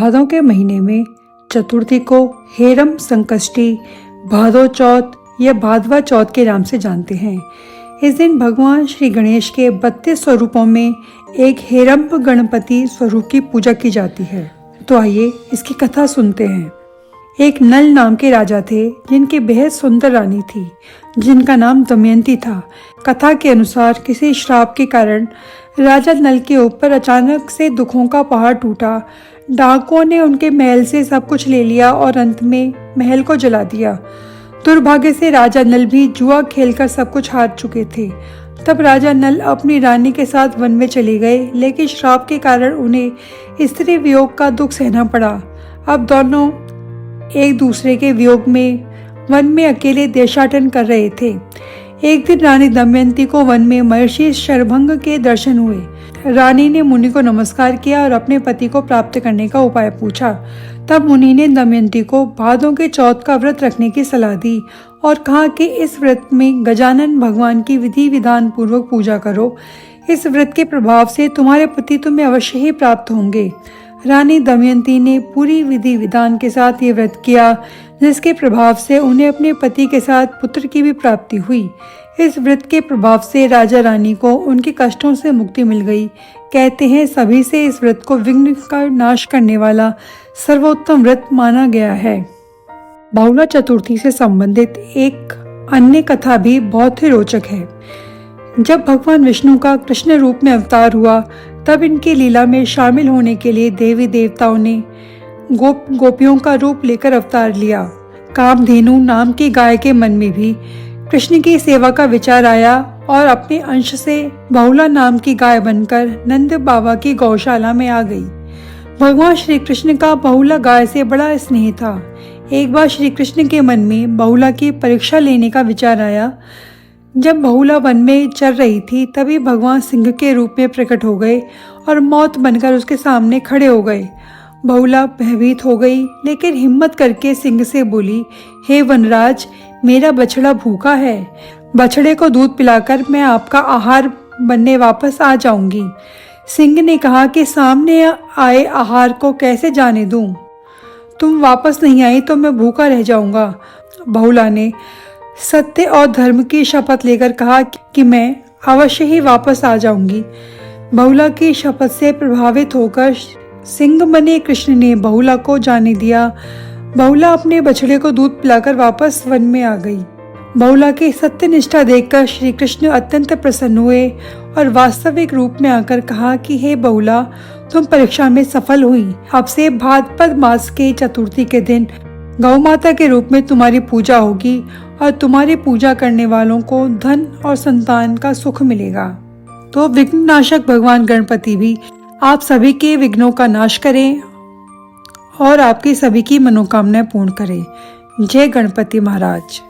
भादों के महीने में चतुर्थी को हेरम संकष्टी, भादो चौथ या भादवा चौथ के नाम से जानते हैं। इस दिन भगवान श्री गणेश के 32 स्वरूपों में एक हेरम्ब गणपति स्वरूप की पूजा की जाती है। तो आइए इसकी कथा सुनते हैं। एक नल नाम के राजा थे जिनकी बेहद सुंदर रानी थी जिनका नाम दमयंती था। कथा के अनुसार किसी श्राप के कारण राजा नल के ऊपर अचानक से दुखों का पहाड़ टूटा। डाकुओं ने उनके महल से सब कुछ ले लिया और अंत में महल को जला दिया। दुर्भाग्य से राजा नल भी जुआ खेलकर सब कुछ हार चुके थे। तब राजा नल अपनी रानी के साथ वन में चले गए, लेकिन श्राप के कारण उन्हें स्त्री वियोग का दुख सहना पड़ा। अब दोनों एक दूसरे के वियोग में वन में अकेले देशाटन कर रहे थे। एक दिन रानी दमयंती को वन में महर्षि शरभंग के दर्शन हुए। रानी ने मुनि को नमस्कार किया और अपने पति को प्राप्त करने का उपाय पूछा। तब मुनि ने दमयंती को भादों के चौथ का व्रत रखने की सलाह दी और कहा कि इस व्रत में गजानन भगवान की विधि विधान पूर्वक पूजा करो। इस व्रत के प्रभाव से तुम्हारे पति तुम्हें अवश्य ही प्राप्त होंगे। रानी दमयंती ने पूरी विधि विधान के साथ ये व्रत किया, जिसके प्रभाव से उन्हें अपने पति के साथ पुत्र की भी प्राप्ति हुई। इस व्रत के प्रभाव से राजा रानी को उनके कष्टों से मुक्ति मिल गई। कहते हैं सभी से इस व्रत को विघ्न का नाश करने वाला सर्वोत्तम व्रत माना गया है। बहुला चतुर्थी से संबंधित एक अन्य कथा भी बहुत ही रोचक है। जब भगवान विष्णु का कृष्ण रूप में अवतार हुआ, तब इनकी लीला में शामिल होने के लिए देवी देवताओं ने गोपियों का रूप लेकर अवतार लिया। कामधेनु नाम की गाय के मन में भी कृष्ण की सेवा का विचार आया और अपने अंश से बहुला नाम की गाय बनकर नंद बाबा की गौशाला में आ गई। भगवान श्री कृष्ण का बहुला गाय से बड़ा स्नेह था। एक बार श्री कृष्ण के मन में बहुला की परीक्षा लेने का विचार आया। जब बहुला वन में चल रही थी, तभी भगवान सिंह के रूप में प्रकट हो गए और मौत बनकर उसके सामने खड़े हो गए। बहुला भयभीत हो गई, लेकिन हिम्मत करके सिंह से बोली, हे वनराज, मेरा बछड़ा भूखा है। बछड़े को दूध पिलाकर मैं आपका आहार बनने वापस आ जाऊंगी। सिंह ने कहा कि सामने आए आहार को कैसे जाने दूं? तुम वापस नहीं आई तो मैं भूखा रह जाऊंगा। बहुला ने सत्य और धर्म की शपथ लेकर कहा कि मैं अवश्य ही वापस आ जाऊंगी। बहुला की शपथ से प्रभावित होकर सिंह बने कृष्ण ने बहुला को जाने दिया। बहुला अपने बछड़े को दूध पिलाकर वापस वन में आ गई। बहुला की सत्य निष्ठा देखकर श्री कृष्ण अत्यंत प्रसन्न हुए और वास्तविक रूप में आकर कहा कि हे बहुला, तुम परीक्षा में सफल हुई। अब से भाद्रपद मास के चतुर्थी के दिन गौ माता के रूप में तुम्हारी पूजा होगी और तुम्हारी पूजा करने वालों को धन और संतान का सुख मिलेगा। तो विघ्ननाशक भगवान गणपति भी आप सभी के विघ्नों का नाश करें और आपकी सभी की मनोकामनाएं पूर्ण करें। जय गणपति महाराज।